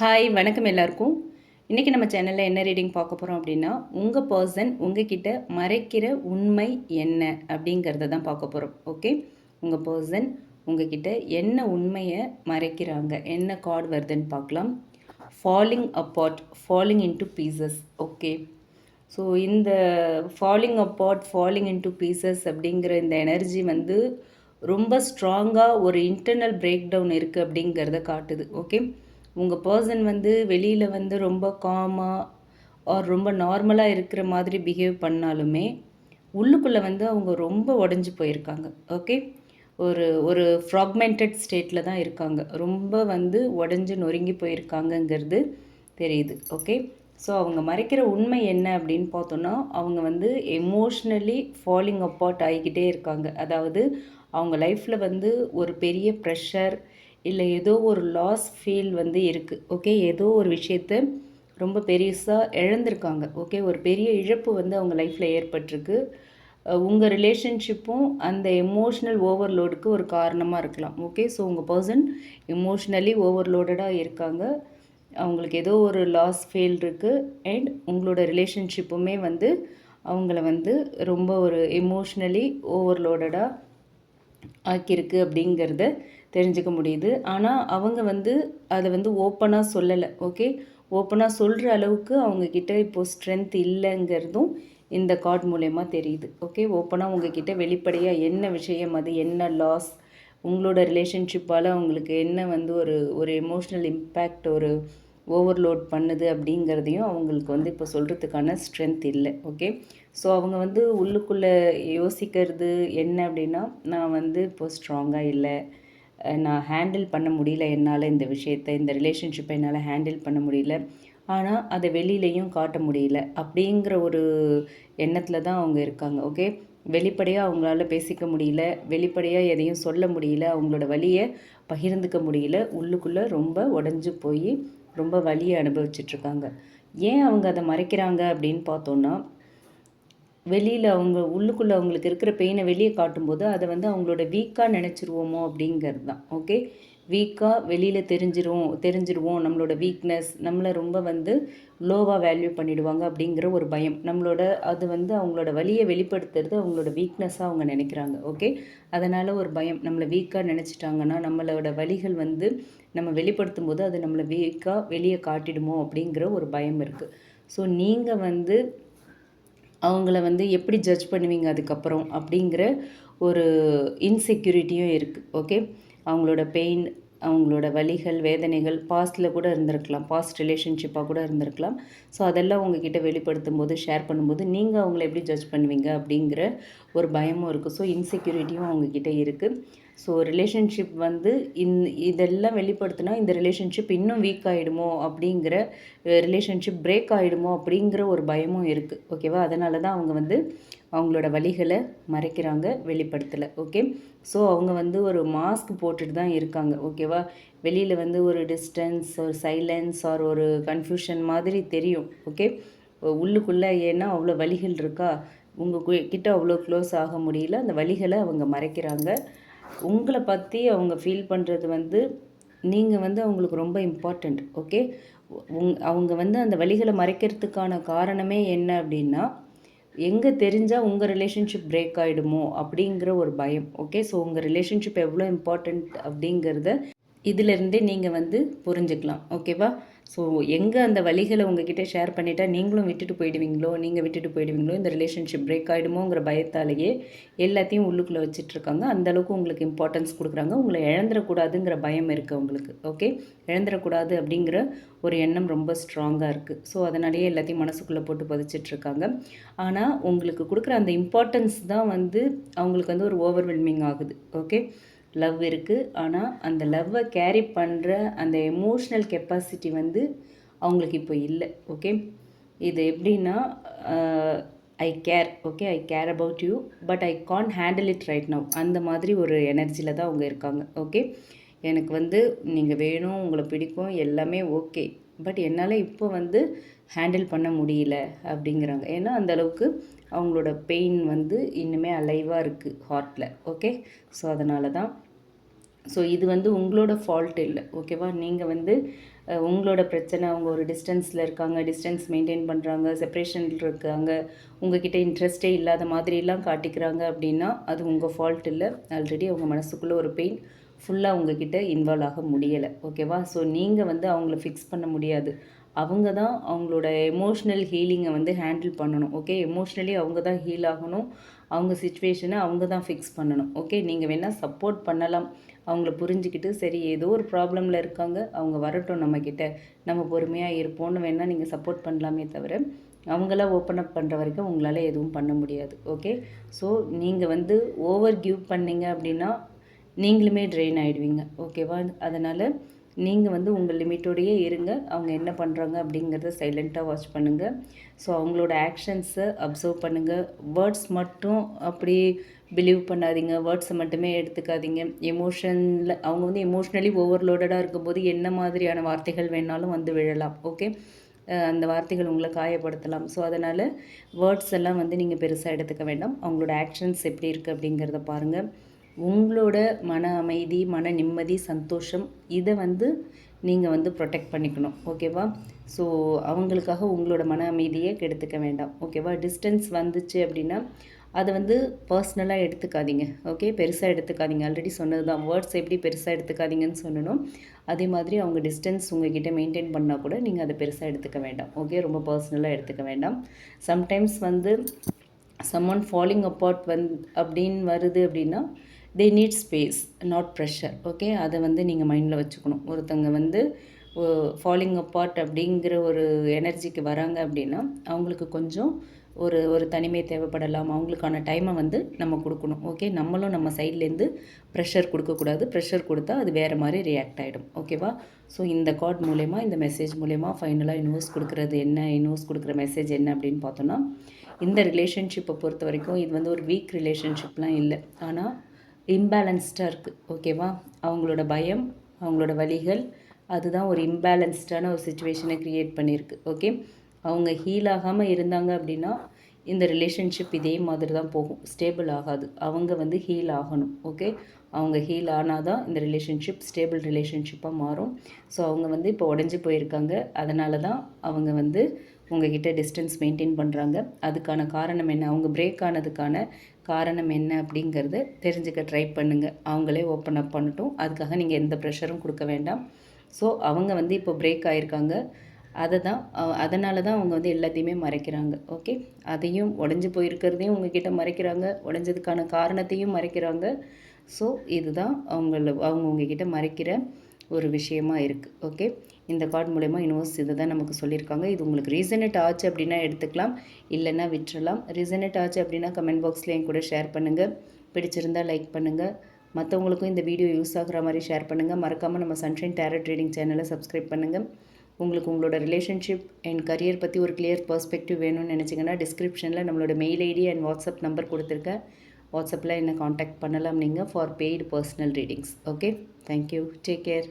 Hi வணக்கம் எல்லாருக்கும். இன்றைக்கி நம்ம சேனலில் என்ன ரீடிங் பார்க்க போகிறோம் அப்படின்னா, உங்கள் பர்சன் உங்ககிட்ட மறைக்கிற உண்மை என்ன அப்படிங்கிறத தான் பார்க்க போகிறோம். ஓகே, உங்கள் பர்சன் உங்ககிட்ட என்ன உண்மையை மறைக்கிறாங்க, என்ன கார்டு வருதுன்னு பார்க்கலாம். Falling apart, falling into pieces. Okay, so இந்த falling apart, falling into pieces அப்படிங்கிற இந்த எனர்ஜி வந்து ரொம்ப ஸ்ட்ராங்காக ஒரு இன்டர்னல் பிரேக் டவுன் இருக்குது அப்படிங்கிறத காட்டுது. ஓகே, உங்கள் பர்சன் வந்து வெளியில் வந்து ரொம்ப காமாக ஆர் ரொம்ப நார்மலாக இருக்கிற மாதிரி பிஹேவ் பண்ணாலுமே உள்ளுக்குள்ளே வந்து அவங்க ரொம்ப உடஞ்சி போயிருக்காங்க. ஓகே, ஒரு ஒரு ஃப்ராக்மெண்டட் ஸ்டேட்டில் தான் இருக்காங்க. ரொம்ப வந்து உடஞ்சி நொறுங்கி போயிருக்காங்கங்கிறது தெரியுது. ஓகே, ஸோ அவங்க மறைக்கிற உண்மை என்ன அப்படின்னு பார்த்தோன்னா, அவங்க வந்து எமோஷ்னலி ஃபாலிங் அப்பார்ட் ஆகிக்கிட்டே இருக்காங்க. அதாவது அவங்க லைஃப்பில் வந்து ஒரு பெரிய ப்ரெஷர் இல்லை ஏதோ ஒரு லாஸ் ஃபீல் வந்து இருக்குது. ஓகே, ஏதோ ஒரு விஷயத்த ரொம்ப பெருசாக இழந்திருக்காங்க. ஓகே, ஒரு பெரிய இழப்பு வந்து அவங்க லைஃப்பில் ஏற்பட்டிருக்கு. உங்கள் ரிலேஷன்ஷிப்பும் அந்த எமோஷ்னல் ஓவர்லோடுக்கு ஒரு காரணமாக இருக்கலாம். ஓகே, ஸோ உங்கள் பர்சன் எமோஷ்னலி ஓவர்லோடடாக இருக்காங்க. அவங்களுக்கு ஏதோ ஒரு லாஸ் ஃபீல் இருக்குது. அண்ட் உங்களோட ரிலேஷன்ஷிப்புமே வந்து அவங்கள வந்து ரொம்ப ஒரு எமோஷ்னலி ஓவர்லோடடாக ஆக்கியிருக்கு அப்படிங்கிறத தெரிஞ்சுக்க முடியுது. ஆனால் அவங்க வந்து அதை வந்து ஓப்பனாக சொல்லலை. ஓகே, ஓப்பனாக சொல்கிற அளவுக்கு அவங்கக்கிட்ட இப்போது ஸ்ட்ரென்த் இல்லைங்கிறதும் இந்த கார்டு மூலயமா தெரியுது. ஓகே, ஓப்பனாக உங்ககிட்ட வெளிப்படையாக என்ன விஷயம், அது என்ன லாஸ், உங்களோட ரிலேஷன்ஷிப்பால் அவங்களுக்கு என்ன வந்து ஒரு ஒரு எமோஷ்னல் இம்பேக்ட், ஒரு ஓவர்லோட் பண்ணுது அப்படிங்கிறதையும் அவங்களுக்கு வந்து இப்போ சொல்கிறதுக்கான ஸ்ட்ரென்த் இல்லை. ஓகே, ஸோ அவங்க வந்து உள்ளுக்குள்ளே யோசிக்கிறது என்ன அப்படின்னா, நான் வந்து இப்போது ஸ்ட்ராங்காக இல்லை, நான் ஹேண்டில் பண்ண முடியல, என்னால் இந்த விஷயத்தை, இந்த ரிலேஷன்ஷிப்பை என்னால் ஹேண்டில் பண்ண முடியல, ஆனால் அதை வெளியிலையும் காட்ட முடியல அப்படிங்கிற ஒரு எண்ணத்தில் தான் அவங்க இருக்காங்க. ஓகே, வெளிப்படையாக அவங்களால பேசிக்க முடியல, வெளிப்படையாக எதையும் சொல்ல முடியல, அவங்களோட வலியை பகிர்ந்துக்க முடியல, உள்ளுக்குள்ளே ரொம்ப உடஞ்சி போய் ரொம்ப வலியை அனுபவிச்சிட்ருக்காங்க. ஏன் அவங்க அதை மறைக்கிறாங்க அப்படின்னு பார்த்தோன்னா, வெளியில் அவங்க உள்ளுக்குள்ளே அவங்களுக்கு இருக்கிற பெயினை வெளியே காட்டும்போது அதை வந்து அவங்களோட வீக்காக நினச்சிருவோமோ அப்படிங்கிறது தான். ஓகே, வீக்காக வெளியில் தெரிஞ்சிருவோம் நம்மளோட வீக்னஸ், நம்மளை ரொம்ப வந்து லோவாக வேல்யூ பண்ணிவிடுவாங்க அப்படிங்கிற ஒரு பயம். அது வந்து அவங்களோட வலியை வெளிப்படுத்துறது அவங்களோட வீக்னஸாக அவங்க நினைக்கிறாங்க. ஓகே, அதனால் ஒரு பயம், நம்மளை வீக்காக நினச்சிட்டாங்கன்னா நம்மளோட வலிகள் வந்து நம்ம வெளிப்படுத்தும் போது அது நம்மளை வீக்காக வெளியே காட்டிடுமோ அப்படிங்கிற ஒரு பயம் இருக்குது. ஸோ நீங்கள் வந்து அவங்கள வந்து எப்படி ஜட்ஜ் பண்ணுவீங்க அதுக்கப்புறம் அப்படிங்கிற ஒரு இன்செக்யூரிட்டியும் இருக்குது. ஓகே, அவங்களோட பெயின், அவங்களோட வலிகள், வேதனைகள் பாஸ்ட்டில் கூட இருந்திருக்கலாம், பாஸ்ட் ரிலேஷன்ஷிப்பாக கூட இருந்திருக்கலாம். ஸோ அதெல்லாம் உங்ககிட்ட வெளிப்படுத்தும் போது, ஷேர் பண்ணும்போது நீங்கள் அவங்கள எப்படி ஜட்ஜ் பண்ணுவீங்க அப்படிங்கிற ஒரு பயமும் இருக்குது. ஸோ இன்செக்யூரிட்டியும் அவங்கக்கிட்ட இருக்குது. ஸோ ரிலேஷன்ஷிப் வந்து இதெல்லாம் வெளிப்படுத்தினா இந்த ரிலேஷன்ஷிப் இன்னும் வீக் ஆகிடுமோ அப்படிங்கிற, ரிலேஷன்ஷிப் பிரேக் ஆகிடுமோ அப்படிங்கிற ஒரு பயமும் இருக்குது. ஓகேவா, அதனால தான் அவங்க வந்து அவங்களோட வலிகளை மறைக்கிறாங்க, வெளிப்படுத்தலை. ஓகே, ஸோ அவங்க வந்து ஒரு மாஸ்க் போட்டுட்டு தான் இருக்காங்க. ஓகேவா, வெளியில் வந்து ஒரு டிஸ்டன்ஸ், ஒரு சைலன்ஸ் ஆர் ஒரு கன்ஃபியூஷன் மாதிரி தெரியும். ஓகே, உள்ளுக்குள்ளே ஏன்னா அவ்வளோ வலிகள் இருக்கா, உங்கள் கிட்ட அவ்வளோ க்ளோஸ் ஆக முடியல, அந்த வலிகளை அவங்க மறைக்கிறாங்க. உங்களை பற்றி அவங்க ஃபீல் பண்ணுறது வந்து நீங்கள் வந்து அவங்களுக்கு ரொம்ப இம்பார்ட்டண்ட். ஓகே, அவங்க வந்து அந்த வலிகளை மறைக்கிறதுக்கான காரணமே என்ன அப்படின்னா, எங்கே தெரிஞ்சால் உங்கள் ரிலேஷன்ஷிப் பிரேக் ஆகிடுமோ அப்படிங்கிற ஒரு பயம். ஓகே, ஸோ உங்கள் ரிலேஷன்ஷிப் எவ்வளோ இம்பார்ட்டண்ட் அப்படிங்கிறத இதிலிருந்தே நீங்கள் வந்து புரிஞ்சுக்கலாம். ஓகேவா, ஸோ எங்கே அந்த வலிகளை உங்ககிட்ட ஷேர் பண்ணிட்டா நீங்கள் விட்டுட்டு போயிடுவீங்களோ, இந்த ரிலேஷன்ஷிப் பிரேக் ஆகிடுமோங்கிற பயத்தாலேயே எல்லாத்தையும் உள்ளுக்குள்ளே வச்சிட்ருக்காங்க. அந்தளவுக்கு உங்களுக்கு இம்பார்ட்டன்ஸ் கொடுக்குறாங்க. உங்களை இழந்துடக்கூடாதுங்கிற பயம் இருக்குது அவங்களுக்கு. ஓகே, இழந்துடக்கூடாது அப்படிங்கிற ஒரு எண்ணம் ரொம்ப ஸ்ட்ராங்காக இருக்குது. ஸோ அதனாலேயே எல்லாத்தையும் மனசுக்குள்ளே போட்டு பதிச்சிட்ருக்காங்க. ஆனால் உங்களுக்கு கொடுக்குற அந்த இம்பார்ட்டன்ஸ் தான் வந்து அவங்களுக்கு வந்து ஒரு ஓவர்வெல்மிங் ஆகுது. ஓகே, லவ் இருக்குது, ஆனால் அந்த லவ்வை கேரி பண்ணுற அந்த எமோஷ்னல் கெப்பாசிட்டி வந்து அவங்களுக்கு இப்போ இல்லை. ஓகே, இது எப்படின்னா, I care, okay, I care about you but I can't handle it right now, அந்த மாதிரி ஒரு எனர்ஜியில் தான் அவங்க இருக்காங்க. ஓகே, எனக்கு வந்து நீங்கள் வேணும், உங்களை பிடிக்கும், எல்லாமே ஓகே, பட் என்னால் இப்போ வந்து ஹேண்டில் பண்ண முடியல அப்படிங்கிறாங்க. ஏன்னா அந்தளவுக்கு அவங்களோட பெயின் வந்து இன்னுமே அலைவாக இருக்குது ஹார்ட்டில். ஓகே, ஸோ அதனால தான். ஸோ இது வந்து உங்களோட ஃபால்ட் இல்லை. ஓகேவா, நீங்கள் வந்து உங்களோட பிரச்சனை அவங்க ஒரு டிஸ்டன்ஸில் இருக்காங்க, டிஸ்டன்ஸ் மெயின்டைன் பண்ணுறாங்க, செப்ரேஷனில் இருக்காங்க, உங்ககிட்ட இன்ட்ரெஸ்ட்டே இல்லாத மாதிரிலாம் காட்டிக்கிறாங்க அப்படின்னா அது உங்கள் ஃபால்ட் இல்லை. ஆல்ரெடி அவங்க மனசுக்குள்ளே ஒரு பெயின் ஃபுல்லாக உங்ககிட்ட இன்வால்வ் ஆக முடியலை. ஓகேவா? ஸோ நீங்கள் வந்து அவங்கள ஃபிக்ஸ் பண்ண முடியாது. அவங்க தான் அவங்களோட எமோஷ்னல் ஹீலிங்கை வந்து ஹேண்டில் பண்ணணும். ஓகே, எமோஷ்னலி அவங்க தான் ஹீல் ஆகணும். அவங்க சுச்சுவேஷனை அவங்க தான் ஃபிக்ஸ் பண்ணணும். ஓகே, நீங்கள் வேணால் சப்போர்ட் பண்ணலாம், அவங்கள புரிஞ்சுக்கிட்டு சரி ஏதோ ஒரு ப்ராப்ளமில் இருக்காங்க, அவங்க வரட்டும் நம்மக்கிட்ட, நம்ம பொறுமையாக இருப்போம்னு வேணால் நீங்கள் சப்போர்ட் பண்ணலாமே தவிர அவங்களாம் ஓப்பன் அப் பண்ணுற வரைக்கும் உங்களால் எதுவும் பண்ண முடியாது. ஓகே, ஸோ நீங்கள் வந்து ஓவர் கிவ் பண்ணிங்க அப்படின்னா நீங்களுமே ட்ரெயின் ஆகிடுவீங்க. ஓகேவா? அதனால் நீங்கள் வந்து உங்கள் லிமிட்டோடையே இருங்க. அவங்க என்ன பண்ணுறாங்க அப்படிங்கிறத சைலண்ட்டாக வாட்ச் பண்ணுங்கள். ஸோ அவங்களோட ஆக்ஷன்ஸை அப்சர்வ் பண்ணுங்கள். வேர்ட்ஸ் மட்டும் அப்படியே பிலீவ் பண்ணாதீங்க, வேர்ட்ஸை மட்டுமே எடுத்துக்காதீங்க. எமோஷனில் அவங்க வந்து எமோஷ்னலி ஓவர்லோடடாக இருக்கும்போது என்ன மாதிரியான வார்த்தைகள் வேணாலும் வந்து விழலாம். ஓகே, அந்த வார்த்தைகள் உங்களை காயப்படுத்தலாம். ஸோ அதனால் வேர்ட்ஸ் எல்லாம் வந்து நீங்கள் பெருசாக எடுத்துக்க வேண்டாம். அவங்களோட ஆக்ஷன்ஸ் எப்படி இருக்குது அப்படிங்கிறத பாருங்கள். உங்களோட மன அமைதி, மன நிம்மதி, சந்தோஷம் இதை வந்து நீங்கள் வந்து ப்ரொடெக்ட் பண்ணிக்கணும். ஓகேவா? ஸோ அவங்களுக்காக உங்களோட மன அமைதியை கெடுத்துக்க வேண்டாம். ஓகேவா? டிஸ்டன்ஸ் வந்துச்சு அப்படின்னா அதை வந்து பர்சனலாக எடுத்துக்காதீங்க. ஓகே, பெருசாக எடுத்துக்காதீங்க. ஆல்ரெடி சொன்னது தான், வேர்ட்ஸ் எப்படி பெருசாக எடுத்துக்காதீங்கன்னு சொல்லணும். அதே மாதிரி அவங்க டிஸ்டன்ஸ் உங்ககிட்ட மெயின்டைன் பண்ணால் கூட நீங்கள் அதை பெருசாக எடுத்துக்க வேண்டாம். ஓகே, ரொம்ப பர்சனலாக எடுத்துக்க வேண்டாம். சம்டைம்ஸ் வந்து சம்மன் ஃபாலிங் அப்பார்ட் அப்படின்னு வருது அப்படின்னா they need space, not pressure. Okay, அதை வந்து நீங்கள் மைண்டில் வச்சுக்கணும். ஒருத்தங்க வந்து ஃபாலிங் அப்பார்ட் அப்படிங்கிற ஒரு எனர்ஜிக்கு வராங்க அப்படின்னா அவங்களுக்கு கொஞ்சம் ஒரு தனிமை தேவைப்படலாம். அவங்களுக்கான டைமை வந்து நம்ம கொடுக்கணும். ஓகே, நம்மளும் நம்ம சைட்லேருந்து ப்ரெஷர் கொடுக்கக்கூடாது. ப்ரெஷர் கொடுத்தா அது வேறு மாதிரி ரியாக்ட் ஆகிடும். ஓகேவா? ஸோ இந்த கார்ட் மூலயமா, இந்த மெசேஜ் மூலயமா ஃபைனலாக யூனிவர்ஸ் கொடுக்குறது என்ன, யூனிவர்ஸ் கொடுக்குற மெசேஜ் என்ன அப்படின்னு பார்த்தோன்னா, இந்த ரிலேஷன்ஷிப்பை பொறுத்த வரைக்கும் இது வந்து ஒரு வீக் ரிலேஷன்ஷிப்லாம் இல்லை, ஆனால் இம்பேலன்ஸ்டாக இருக்குது. ஓகேவா? அவங்களோட பயம், அவங்களோட வலிகள், அதுதான் ஒரு இம்பேலன்ஸ்டான ஒரு சுச்சுவேஷனை க்ரியேட் பண்ணியிருக்கு. ஓகே, அவங்க ஹீல் ஆகாமல் இருந்தாங்க அப்படின்னா இந்த ரிலேஷன்ஷிப் இதே மாதிரி தான் போகும், ஸ்டேபிள் ஆகாது. அவங்க வந்து ஹீல் ஆகணும். ஓகே, அவங்க ஹீல் ஆனால் தான் இந்த ரிலேஷன்ஷிப் ஸ்டேபிள் ரிலேஷன்ஷிப்பாக மாறும். ஸோ அவங்க வந்து இப்போ உடஞ்சி போயிருக்காங்க. அதனால தான் அவங்க வந்து உங்ககிட்ட டிஸ்டன்ஸ் மெயின்டைன் பண்ணுறாங்க. அதுக்கான காரணம் என்ன, அவங்க பிரேக் ஆனதுக்கான காரணம் என்ன அப்படிங்கிறத தெரிஞ்சுக்க ட்ரை பண்ணுங்கள். அவங்களே ஓப்பன் அப் பண்ணட்டும். அதுக்காக நீங்கள் எந்த ப்ரெஷரும் கொடுக்க வேண்டாம். ஸோ அவங்க வந்து இப்போ பிரேக் ஆகிருக்காங்க. அதனால தான் அவங்க வந்து எல்லாத்தையுமே மறைக்கிறாங்க. ஓகே, அதையும் உடஞ்சி போயிருக்கிறதையும் உங்ககிட்ட மறைக்கிறாங்க, உடஞ்சதுக்கான காரணத்தையும் மறைக்கிறாங்க. ஸோ இதுதான் அவங்க உங்ககிட்ட மறைக்கிற ஒரு விஷயமா இருக்குது. ஓகே, இந்த கார்டு மூலயமா யூனிவர்ஸ் இதை தான் நமக்கு சொல்லியிருக்காங்க. இது உங்களுக்கு ரீசனேட் ஆச்சு அப்படின்னா எடுத்துக்கலாம், இல்லைன்னா விட்டுறலாம். ரீசனேட் ஆச்சு அப்படின்னா கமெண்ட் பாக்ஸில் என் கூட ஷேர் பண்ணுங்கள். பிடிச்சிருந்தால் லைக் பண்ணுங்கள். மற்றவங்களுக்கும் இந்த வீடியோ யூஸ் ஆகிற மாதிரி ஷேர் பண்ணுங்கள். மறக்காமல் நம்ம சன்ஷைன் டேரட் ரீடிங் சேனலை சப்ஸ்கிரைப் பண்ணுங்கள். உங்களுக்கு உங்களோட ரிலேஷன்ஷிப் அண்ட் கரியர் பற்றி ஒரு கிளியர் பர்ஸ்பெக்டிவ் வேணும்னு நினச்சிங்கன்னா டிஸ்கிரிப்ஷனில் நம்மளோட mail ID and WhatsApp number கொடுத்துருக்கேன். வாட்ஸ்அப்பில் என்னை காண்டாக்ட் பண்ணலாம் நீங்கள் for paid personal readings. Okay, thank you, take care.